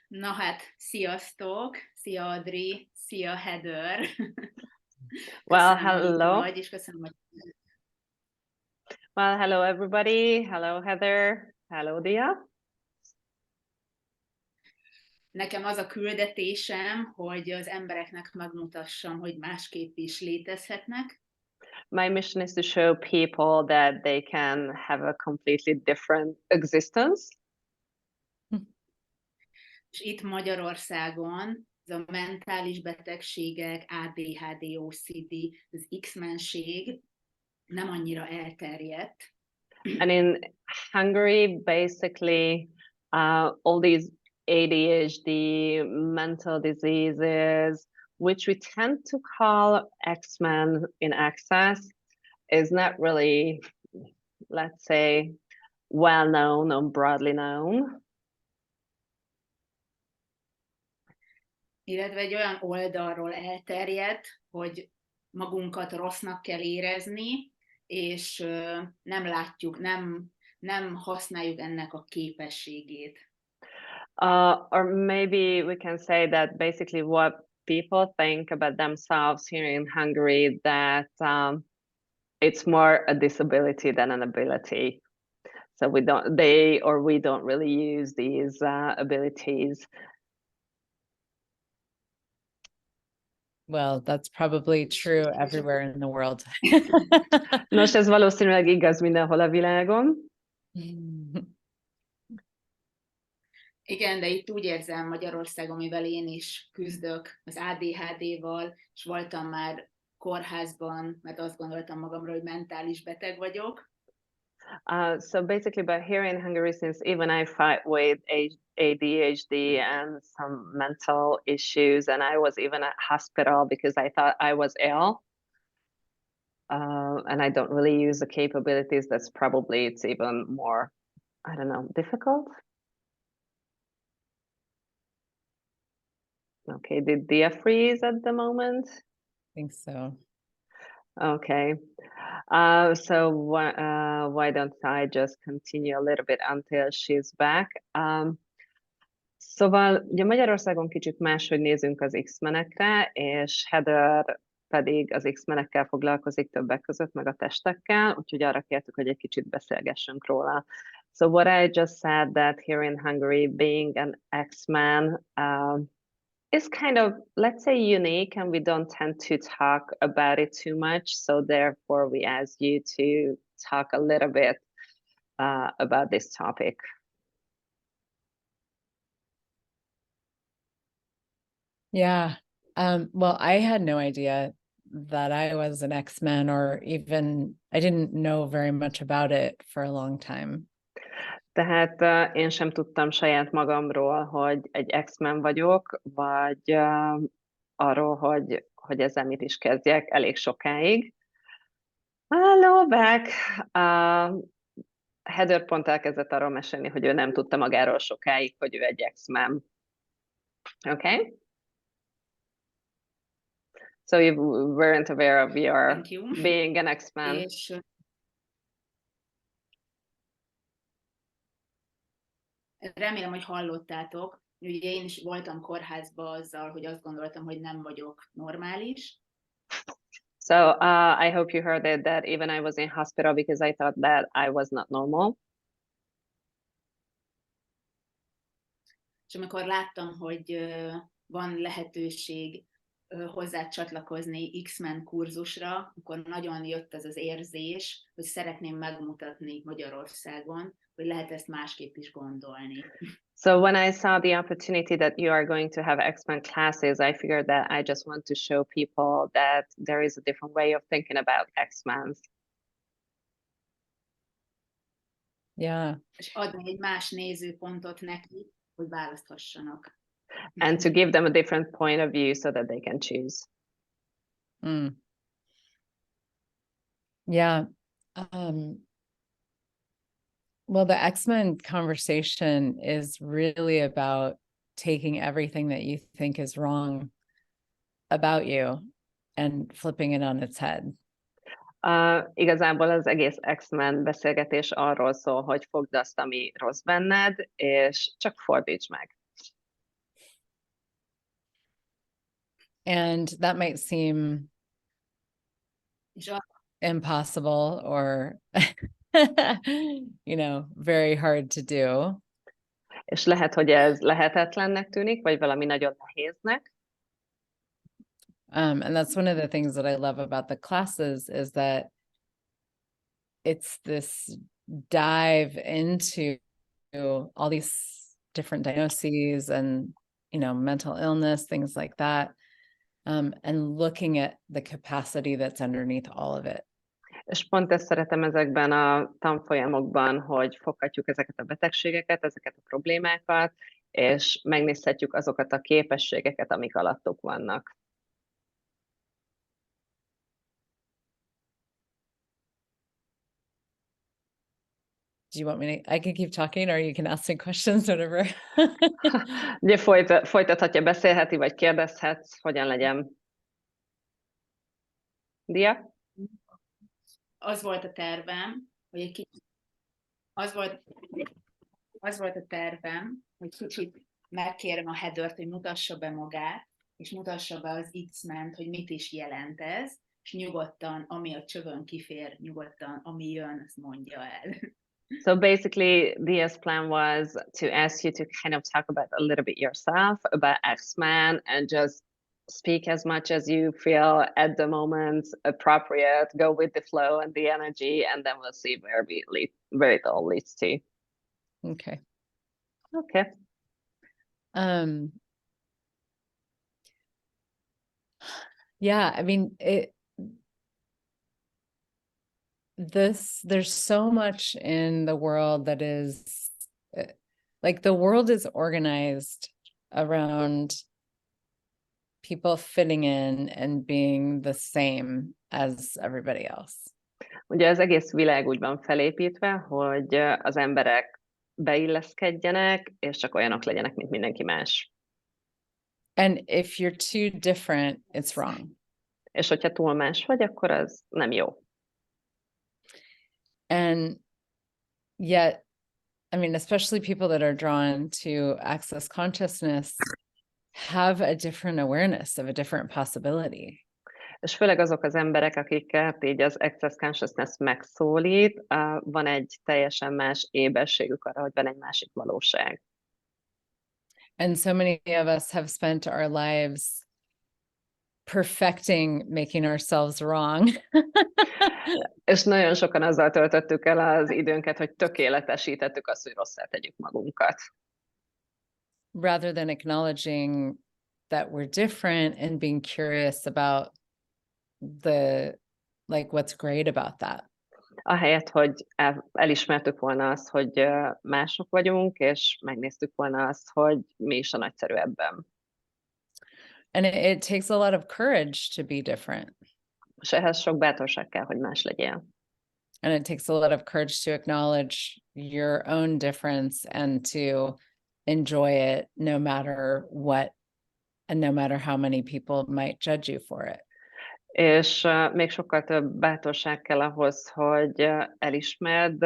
Na hát, sziasztok! Szia Adri! Szia Heather! Well, Köszönöm, hogy itt hello. vagy, és köszönöm, hogy... Well, hello, everybody. Hello, Heather. Hello, Dia. Nekem az a küldetésem, hogy az embereknek megmutassam, hogy másképp is létezhetnek, My mission is to show people that they can have a completely different existence. és itt Magyarországon ez a mentális betegségek, ADHD, OCD, az X-menség nem annyira elterjedt. And in Hungary, basically, all these ADHD, mental diseases, which we tend to call X-Men in excess, is not really, let's say, well known or broadly known. Illetve egy olyan oldalról elterjedt, hogy magunkat rossznak kell érezni, és nem látjuk, nem használjuk ennek a képességét. Or maybe we can say that basically what people think about themselves here in Hungary, that it's more a disability than an ability. So we don't really use these abilities. Well, that's probably true everywhere in the world. Nos, ez valószínűleg igaz mindenhol a világon. Igen, de itt úgy érzem Magyarországon, mivel én is küzdök az ADHD-val, és voltam már kórházban, mert azt gondoltam magamról, hogy mentális beteg vagyok. So basically, but here in Hungary, since even I fight with ADHD and some mental issues, and I was even at hospital because I thought I was ill. And I don't really use the capabilities. That's probably, it's even more, I don't know, difficult. Okay, did Dia freeze at the moment? I think so. Okay, so why don't I just continue a little bit until she's back? Szóval ugye Magyarországon kicsit máshogy nézünk az X-menekre, és Heather pedig az X-menekkel foglalkozik többek között, meg a testekkel, úgyhogy arra kértük, hogy egy kicsit beszélgessünk róla. So what I just said, that here in Hungary, being an X-man is kind of, let's say, unique, and we don't tend to talk about it too much. So therefore, we ask you to talk a little bit about this topic. Yeah. Well, I had no idea that I was an X-Men, or even I didn't know very much about it for a long time. Tehát én sem tudtam saját magamról, hogy egy X-Men vagyok, vagy arról, hogy ezzel mit is kezdjek elég sokáig. Hello back! Heather pont elkezdett arról mesélni, hogy ő nem tudta magáról sokáig, hogy ő egy X-Men. Okay? So you weren't aware of your being an X-Men. És remélem, hogy hallottátok, ugye én is voltam kórházba azzal, hogy azt gondoltam, hogy nem vagyok normális. So I hope you heard it, that even I was in hospital because I thought that I was not normal. És amikor láttam, hogy van lehetőség hozzá csatlakozni X-Men kurzusra, akkor nagyon jött ez az érzés, hogy szeretném megmutatni Magyarországon, hogy lehet ezt másképp is gondolni. So when I saw the opportunity that you are going to have X-Men classes, I figured that I just want to show people that there is a different way of thinking about X-Men. Yeah. És adni egy más nézőpontot nekik, hogy választhassanak. And to give them a different point of view so that they can choose. Yeah. Well, the X-Men conversation is really about taking everything that you think is wrong about you and flipping it on its head. Igazából az egész X-Men beszélgetés arról szól, hogy fogd azt, ami rossz benned, és csak fordíts meg. And that might seem És a- impossible or, you know, very hard to do. És lehet, hogy ez lehetetlennek tűnik, vagy valami nagyon nehéznek. And that's one of the things that I love about the classes is that it's this dive into all these different diagnoses and, you know, mental illness, things like that. And looking at the capacity that's underneath all of it. És pont ezt szeretem ezekben a tanfolyamokban, hogy foghatjuk ezeket a betegségeket, ezeket a problémákat, és megnézhetjük azokat a képességeket, amik alattuk vannak. Do you want me to, I can keep talking or you can ask me questions, whatever. Ugye folytathatja, beszélheti, vagy kérdezhetsz, hogyan legyen. Dia? Az volt a tervem, hogy egy kicsit, az volt a tervem, hogy kicsit megkérem a Heathert, hogy mutassa be magát, és mutassa be az X-ment, hogy mit is jelent ez, és nyugodtan, ami a csövön kifér, nyugodtan, ami jön, azt mondja el. So basically, Dia's plan was to ask you to kind of talk about a little bit yourself, about X-Men, and just speak as much as you feel at the moment appropriate, go with the flow and the energy, and then we'll see where it all leads to. Okay. Okay. Yeah, I mean, there's so much in the world that is like the world is organized around people fitting in and being the same as everybody else. Ugye az egész világ úgy van felépítve, hogy az emberek beilleszkedjenek, és csak olyanok legyenek, mint mindenki más. And if you're too different, it's wrong. És hogyha túl más vagy, akkor az nem jó. And yet, I mean, especially people that are drawn to access consciousness have a different awareness of a different possibility. És főleg azok az emberek, akiket így az Access Consciousness megszólít, van egy teljesen más éberségük arra, hogy van egy másik valóság. And so many of us have spent our lives perfecting making ourselves wrong. És nagyon sokan azzal töltöttük el az időnket, hogy tökéletesítettük azt, hogy rosszá tegyük magunkat. Rather than acknowledging that we're different and being curious about what's great about that. Ahelyett, hogy elismertük volna azt, hogy mások vagyunk, és megnéztük volna azt, hogy mi is a nagyszerű ebben. And it takes a lot of courage to be different. És ehhez sok bátorság kell, hogy más legyél. And it takes a lot of courage to acknowledge your own difference and to enjoy it no matter what, and no matter how many people might judge you for it. És még sokkal több bátorság kell ahhoz, hogy elismerd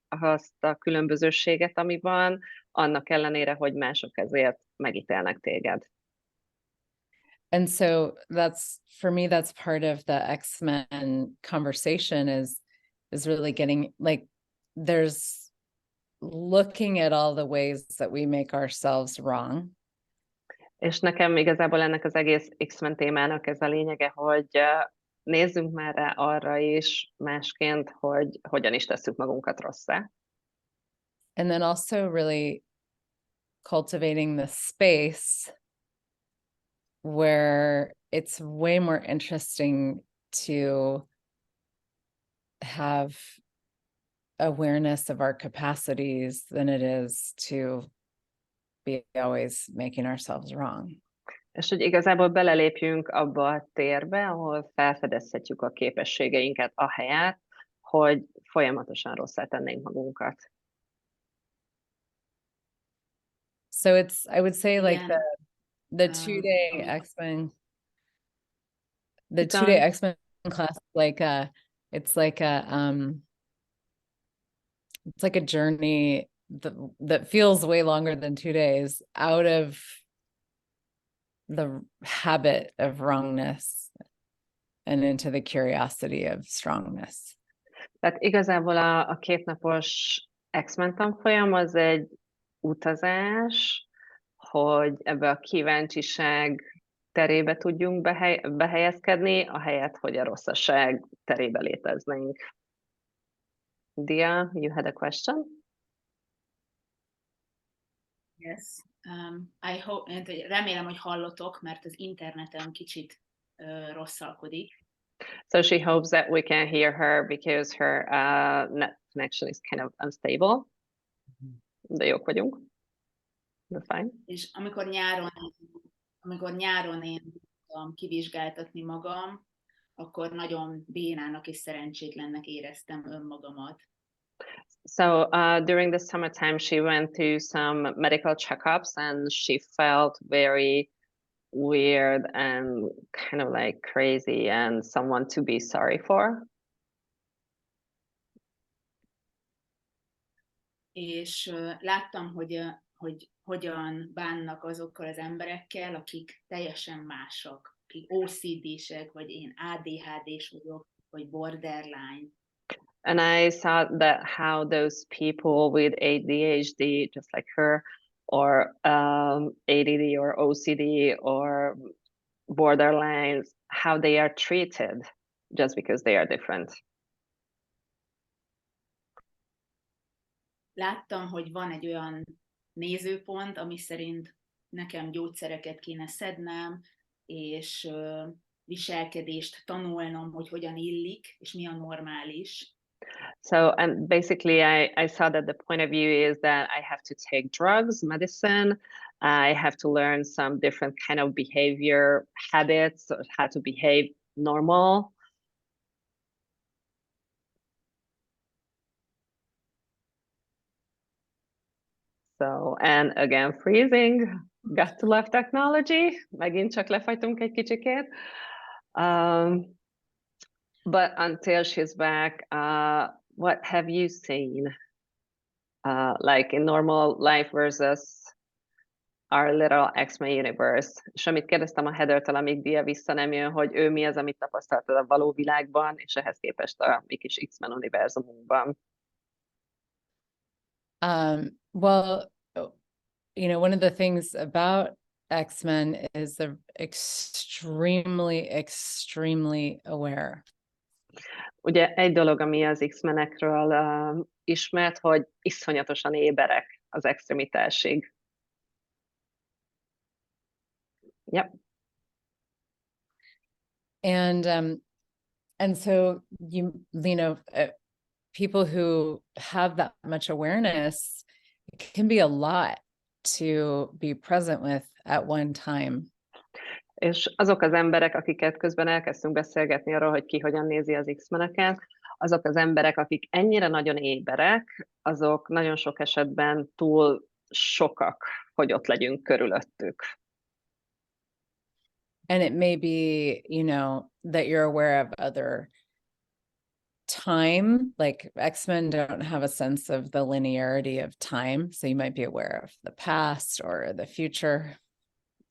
azt a különbözőséget, ami van, annak ellenére, hogy mások ezért megítélnek téged. And so for me, that's part of the X-Men conversation is really getting, like, there's looking at all the ways that we make ourselves wrong. És nekem igazából ennek az egész X-Men témának ez a lényege, hogy nézzünk már rá arra is másként, hogy hogyan is tesszük magunkat rosszá. And then also really cultivating the space where it's way more interesting to have awareness of our capacities than it is to be always making ourselves wrong. És hogy igazából belelépjünk abba a térbe, ahol felfedezhetjük a képességeinket ahelyett, hogy folyamatosan rosszá tennénk magunkat. So I would say like Igen. the 2-day X-Men, the Keep 2-day going. X-Men class, it's like a journey that feels way longer than 2 days out of the habit of wrongness and into the curiosity of strongness. Tehát igazából a kétnapos X-Men tanfolyam az egy utazás, hogy ebbe a kíváncsiság terébe tudjunk behelyezkedni, ahelyett, hogy a rosszaság terébe léteznénk. Dia, you had a question? Yes. I hope, remélem, hogy hallotok, mert az internetem kicsit rosszalkodik. So she hopes that we can hear her because her net connection is kind of unstable. De jók vagyunk. We're fine. És amikor nyáron én tudtam kivizsgáltatni magam, akkor nagyon bénának és szerencsétlennek éreztem önmagamat. So during the summertime, she went to some medical checkups and she felt very weird and kind of like crazy and someone to be sorry for. És láttam, hogy hogyan bánnak azokkal az emberekkel, akik teljesen mások, akik OCD-sek, vagy én ADHD-s vagyok, vagy borderline. And I saw that how those people with ADHD, just like her, or ADD or OCD or borderlines, how they are treated just because they are different. Láttam, hogy van egy olyan nézőpont, ami szerint nekem gyógyszereket kéne szednem, és viselkedést tanulnom, hogy hogyan illik, és mi a normális. So, and basically I saw that the point of view is that I have to take drugs, medicine, I have to learn some different kind of behavior habits, how to behave normal. So, and again, freezing, got to love technology, megint csak lefagytunk egy kicsikét. But until she's back, what have you seen? Like in normal life versus our little X-Men universe. És amit kérdeztem a Heather-től, amíg Dia vissza nem jön, hogy ő mi az, amit tapasztaltad a való világban, és ehhez képest a mi kis X-Men univerzumunkban. Well, you know, one of the things about X-Men is they're extremely aware. Ugye egy dolog, ami az X-menekről ismert, hogy iszonyatosan éberek az extremitásig. Yep. And so you know, people who have that much awareness, it can be a lot to be present with at one time. És azok az emberek, akiket közben elkezdtünk beszélgetni arról, hogy ki hogyan nézi az X-meneket, azok az emberek, akik ennyire nagyon éberek, azok nagyon sok esetben túl sokak, hogy ott legyünk körülöttük. And it may be, you know, that you're aware of other time, like X-Men don't have a sense of the linearity of time, so you might be aware of the past or the future.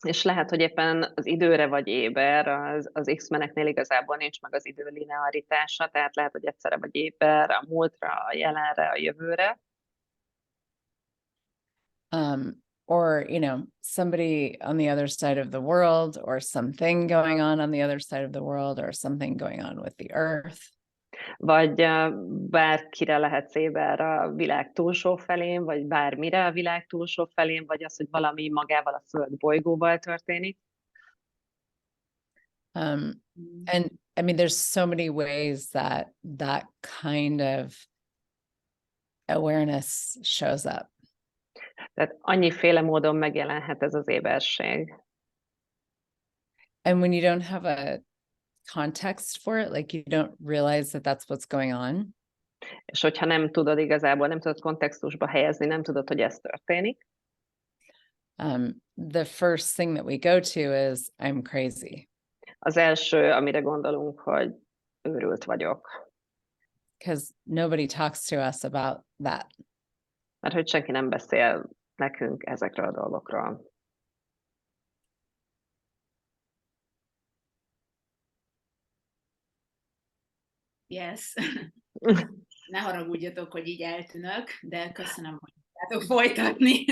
És lehet, hogy éppen az időre vagy éber, az X-meneknél igazából nincs meg az idő linearitása, tehát lehet, hogy egyszerre vagy éber a múltra, a jelenre, a jövőre. Or, you know, somebody on the other side of the world, or something going on the other side of the world, or something going on with the earth. Vagy bárkire lehetsz éber a világ túlsó felén, vagy bármire a világ túlsó felén, vagy az, hogy valami magával a Föld bolygóval történik. And I mean, there's so many ways that kind of awareness shows up. Tehát annyiféle módon megjelenhet ez az éberség. And when you don't have a context for it, like you don't realize that that's what's going on. És hogyha nem tudod igazából, nem tudod kontextusba helyezni, nem tudod, hogy ez történik. The first thing that we go to is I'm crazy. Az első, amire gondolunk, hogy őrült vagyok. Because nobody talks to us about that. Mert hogy senki nem beszél nekünk ezekről a dolgokról. Yes. Ne haragudjatok, hogy így eltűnök, de köszönöm, hogy tudjátok folytatni.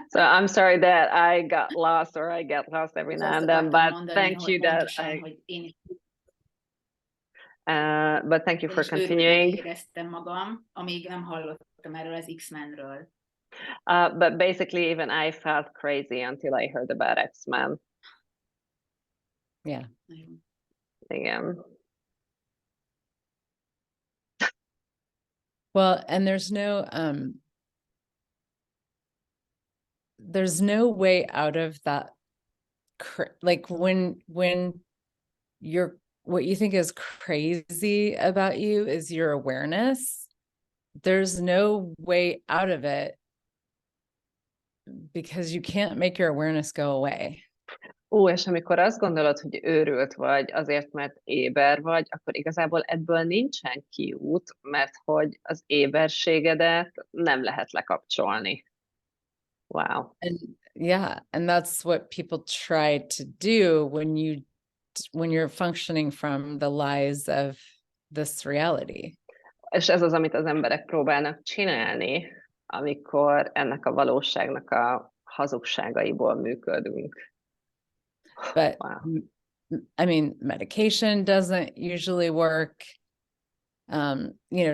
So I'm sorry that I got lost or I get lost every now and then, but thank you that hogy én is but thank you for őrültnek continuing. éreztem magam, amíg nem hallottam erről az X-Menről. But basically, even I felt crazy until I heard about X-Men. Yeah. Igen. Well, and there's no way out of that. Like when you're, what you think is crazy about you is your awareness. There's no way out of it because you can't make your awareness go away. És amikor azt gondolod, hogy őrült vagy azért, mert éber vagy, akkor igazából ebből nincsen kiút, mert hogy az éberségedet nem lehet lekapcsolni. Wow. And yeah, and that's what people try to do when you're functioning from the lies of this reality. És ez az, amit az emberek próbálnak csinálni, amikor ennek a valóságnak a hazugságaiból működünk. But wow. I mean, medication doesn't usually work.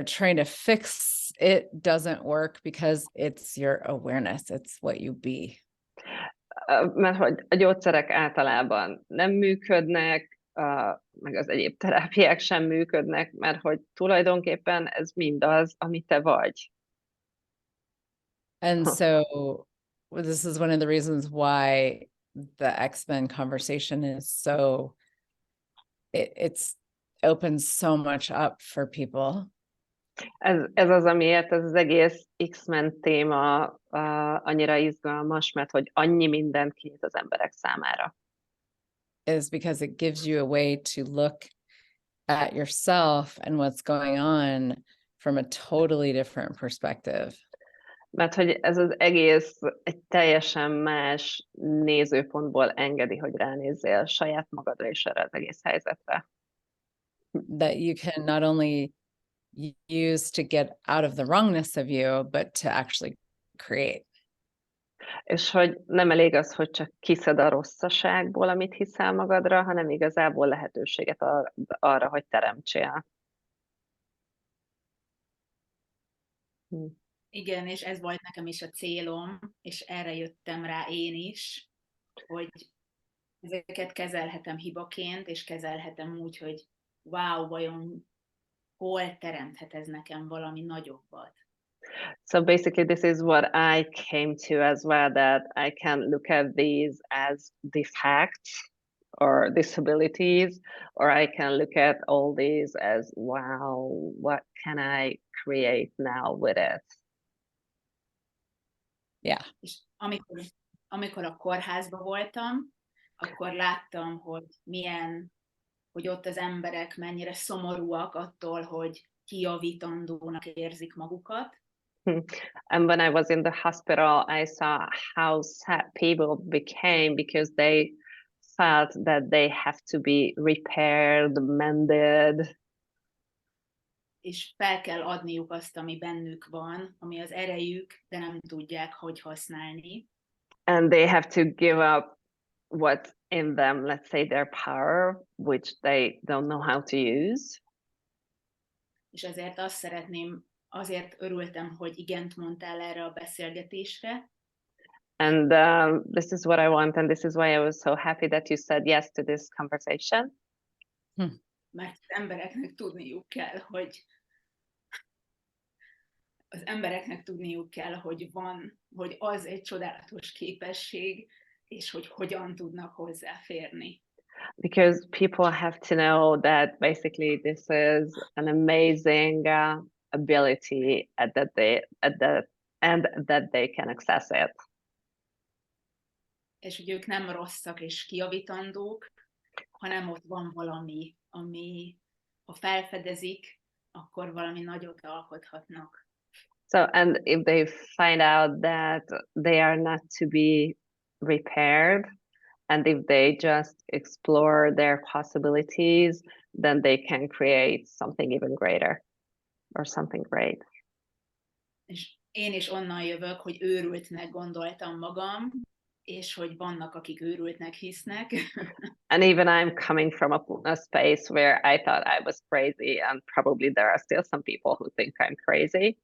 Trying to fix it doesn't work because it's your awareness. It's what you be. Mert hogy a gyógyszerek általában nem működnek, meg az egyéb terápiák sem működnek, mert hogy tulajdonképpen ez mindaz, ami te vagy. And so this is one of the reasons why the X-Men conversation is so, it's opens so much up for people. Ez az, amiért ez az egész X-Men téma annyira izgalmas, mert hogy annyi mindent kinyit az emberek számára. Is because it gives you a way to look at yourself and what's going on from a totally different perspective. Mert hogy ez az egész egy teljesen más nézőpontból engedi, hogy ránézzél saját magadra és erre az egész helyzetre. That you can not only use to get out of the wrongness of you, but to actually create. És hogy nem elég az, hogy csak kiszed a rosszaságból, amit hiszel magadra, hanem igazából lehetőséget arra, hogy teremtsél. Igen, és ez volt nekem is a célom, és erre jöttem rá én is, hogy ezeket kezelhetem hibaként, és kezelhetem úgy, hogy wow, vajon hol teremthet ez nekem valami nagyobbat. So basically this is what I came to as well, that I can look at these as defects or disabilities, or I can look at all these as, wow, what can I create now with it? Yeah. És amikor a kórházban voltam, akkor láttam, hogy ott az emberek mennyire szomorúak attól, hogy kijavítandónak érzik magukat. And when I was in the hospital, I saw how sad people became because they felt that they have to be repaired, mended. És fel kell adniuk azt, ami bennük van, ami az erejük, de nem tudják, hogy használni. And they have to give up what's in them, let's say their power, which they don't know how to use. És azért örültem, hogy igent mondtál erre a beszélgetésre. And this is what I want, and this is why I was so happy that you said yes to this conversation. Mert az embereknek tudniuk kell, hogy az egy csodálatos képesség, és hogy hogyan tudnak hozzáférni. Because people have to know that basically this is an amazing ability and that they can access it. És hogy ők nem rosszak és kijavítandók, hanem ott van valami, ami ha felfedezik, akkor valami nagyot alkothatnak. So, and if they find out that they are not to be repaired And if they just explore their possibilities, then they can create something even greater or something great. És én is onnan jövök, hogy őrültnek gondoltam magam, és hogy vannak, akik őrültnek hisznek. And even I'm coming from a space where I thought I was crazy, and probably there are still some people who think I'm crazy.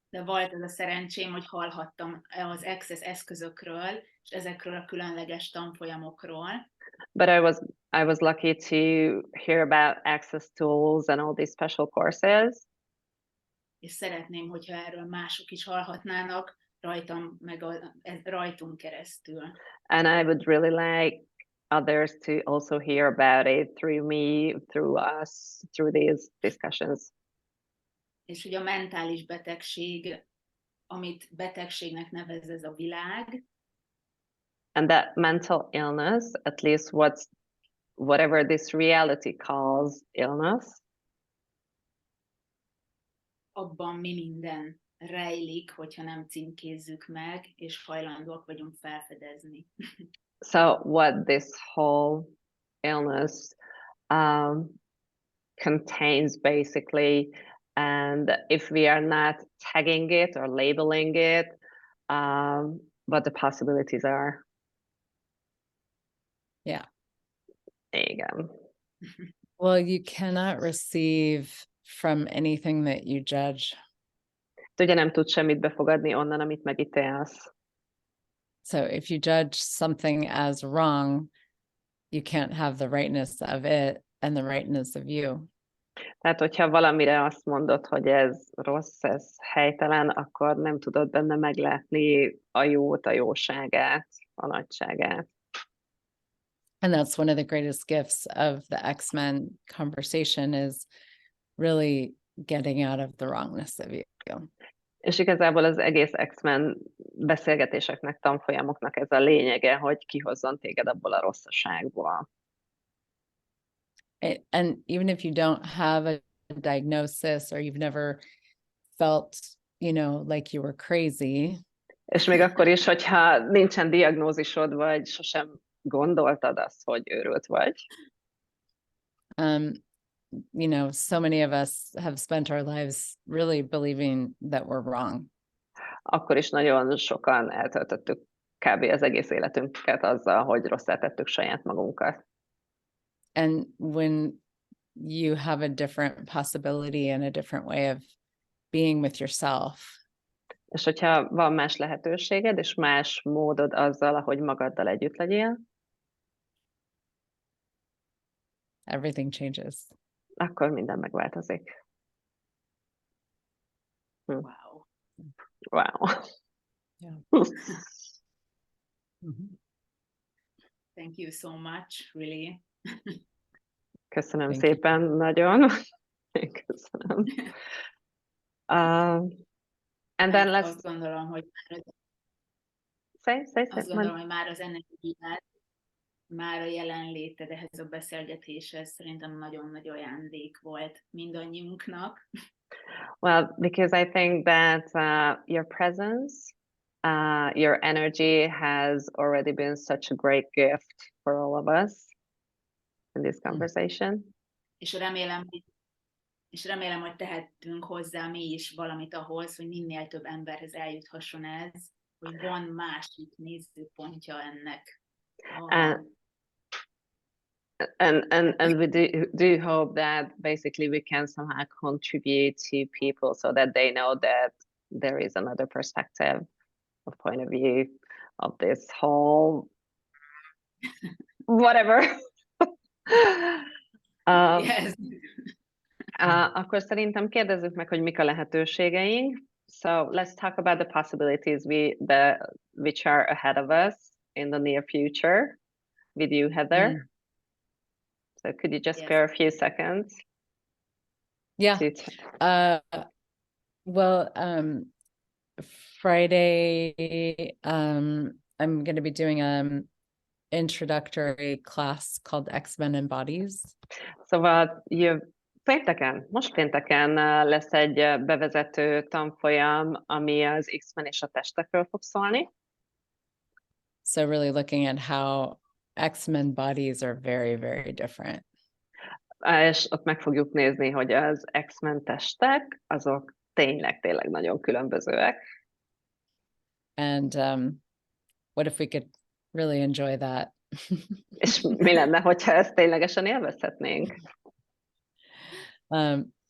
De volt az a szerencsém, hogy hallhattam az Access eszközökről, és ezekről a különleges tanfolyamokról. But I was lucky to hear about access tools and all these special courses. És szeretném, hogyha erről mások is hallhatnának rajtam, meg rajtunk keresztül. And I would really like others to also hear about it through me, through us, through these discussions. És hogy a mentális betegség, amit betegségnek nevez ez a világ, and that mental illness, at least whatever this reality calls illness, abban mi minden rejlik, hogyha nem címkézzük meg, és hajlandóak vagyunk felfedezni. So what this whole illness contains basically, and if we are not tagging it or labeling it, what the possibilities are. Yeah. Igen. Well, you cannot receive from anything that you judge. Ugye nem tud semmit befogadni onnan, amit megítélsz. So if you judge something as wrong, you can't have the rightness of it and the rightness of you. Tehát, hogyha valamire azt mondod, hogy ez rossz, ez helytelen, akkor nem tudod benne meglátni a jót, a jóságát, a nagyságát. And that's one of the greatest gifts of the X-Men conversation, is really getting out of the wrongness of you. És igazából az egész X-Men beszélgetéseknek, tanfolyamoknak ez a lényege, hogy kihozzon téged abból a rosszaságból. And even if you don't have a diagnosis, or you've never felt, like you were crazy. És még akkor is, hogyha nincsen diagnózisod, vagy sosem gondoltad azt, hogy őrült vagy. So many of us have spent our lives really believing that we're wrong. Akkor is nagyon sokan eltöltöttük kb. Az egész életünket azzal, hogy rosszá tettük saját magunkat. And when you have a different possibility and a different way of being with yourself. És hogyha van más lehetőséged, és más módod azzal, ahogy magaddal együtt legyél, everything changes. Akkor minden megváltozik. Wow. Wow. Yeah. Thank you so much, really. Köszönöm Thank szépen, nagyon. Köszönöm. And then let's... Azt gondolom, hogy már az energiát, már a jelenléted ehhez a beszélgetéshez szerintem nagyon nagy ajándék volt mindannyiunknak. Well, because I think that your presence, your energy has already been such a great gift for all of us in this conversation. És remélem, hogy tehetünk hozzá mi is valamit ahhoz, hogy minél több emberhez eljuthasson ez, hogy van másik nézőpontja ennek. And we do hope that basically we can somehow contribute to people so that they know that there is another perspective, a point of view of this whole whatever. Yes. Akkor szerintem kérdezzük meg, hogy mik a lehetőségeink. So let's talk about the possibilities which are ahead of us in the near future with you, Heather. So could you just spare a few seconds? Yeah. Friday, I'm going to be doing an introductory class called X-Men and Bodies. Szóval most pénteken lesz egy bevezető tanfolyam, ami az X-Men és a testekről fog szólni. So really looking at how X-Men bodies are very, very different. És ott meg fogjuk nézni, hogy az X-Men testek, azok tényleg nagyon különbözőek. And what if we could really enjoy that? És mi lenne, hogyha ezt ténylegesen élvezhetnénk?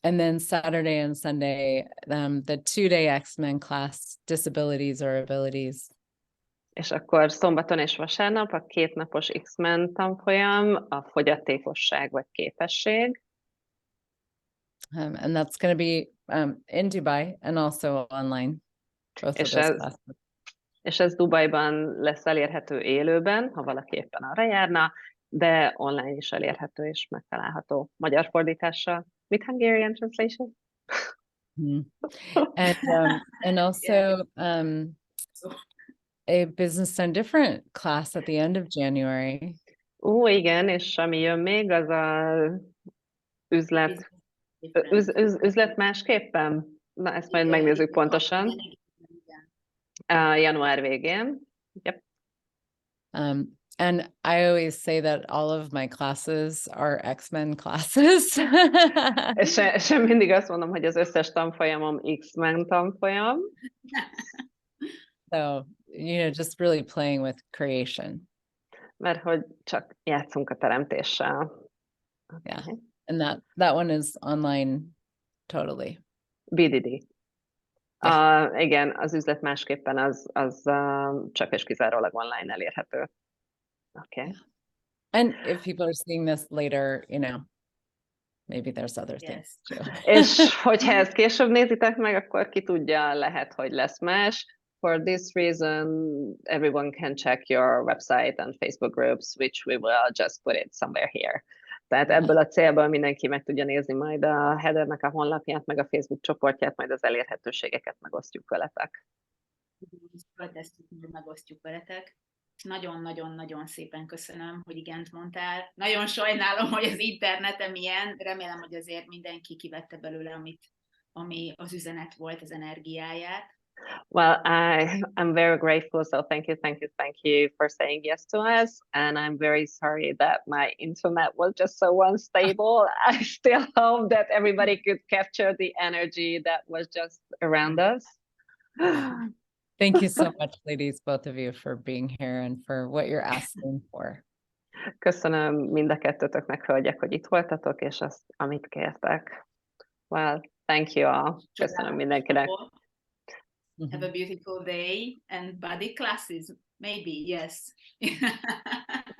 And then Saturday and Sunday, the 2-day X-Men class, disabilities or abilities. És akkor szombaton és vasárnap a 2 napos X-Men tanfolyam, a fogyatékosság vagy képesség. And that's going to be in Dubai and also online. Both of those classes. És ez Dubajban lesz elérhető élőben, ha valaki éppen arra járna, de online is elérhető és megtalálható magyar fordítással. With Hungarian translation? And also a business done different class at the end of January. Igen, és ami jön még, az a üzlet másképpen. Na, ezt majd megnézzük pontosan. Január végén. Yep. And I always say that all of my classes are X-Men classes. És mindig azt mondom, hogy az összes tanfolyamom X-Men tanfolyam. So, just really playing with creation. Mert hogy csak játszunk a teremtéssel. Yeah. And that one is online totally. BDD. Yeah. Igen, az üzlet másképpen az csak és kizárólag online elérhető. Okay. Yeah. And if people are seeing this later, maybe there's other things too. És hogyha ezt később nézitek meg, akkor ki tudja, lehet, hogy lesz más. For this reason, everyone can check your website and Facebook groups, which we will just put it somewhere here. Tehát ebből a célból mindenki meg tudja nézni majd a Heathernek a honlapját, meg a Facebook csoportját, majd az elérhetőségeket megosztjuk veletek. Megosztjuk veletek. Nagyon-nagyon-nagyon szépen köszönöm, hogy igent mondtál. Nagyon sajnálom, hogy az internetem ilyen. Remélem, hogy azért mindenki kivette belőle, ami az üzenet volt, az energiáját. Well, I'm very grateful. So thank you for saying yes to us. And I'm very sorry that my internet was just so unstable. I still hope that everybody could capture the energy that was just around us. Thank you so much, ladies, both of you, for being here and for what you're asking for. Köszönöm mind a kettőtöknek, hölgyek, hogy itt voltatok, és azt, amit kértek. Well, thank you all. Köszönöm mindenkinek. Have a beautiful day and body classes, maybe, yes.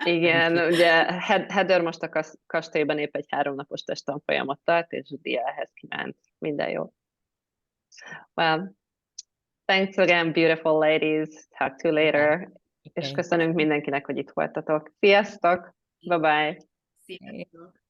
Igen, ugye Heather most a kastélyban épp egy 3 napos testtanfolyamot tart, és Dia ehhez kívánt. Minden jó. Well, thanks again, beautiful ladies. Talk to you later. Okay. És köszönünk mindenkinek, hogy itt voltatok. Sziasztok! Bye-bye! Sziasztok!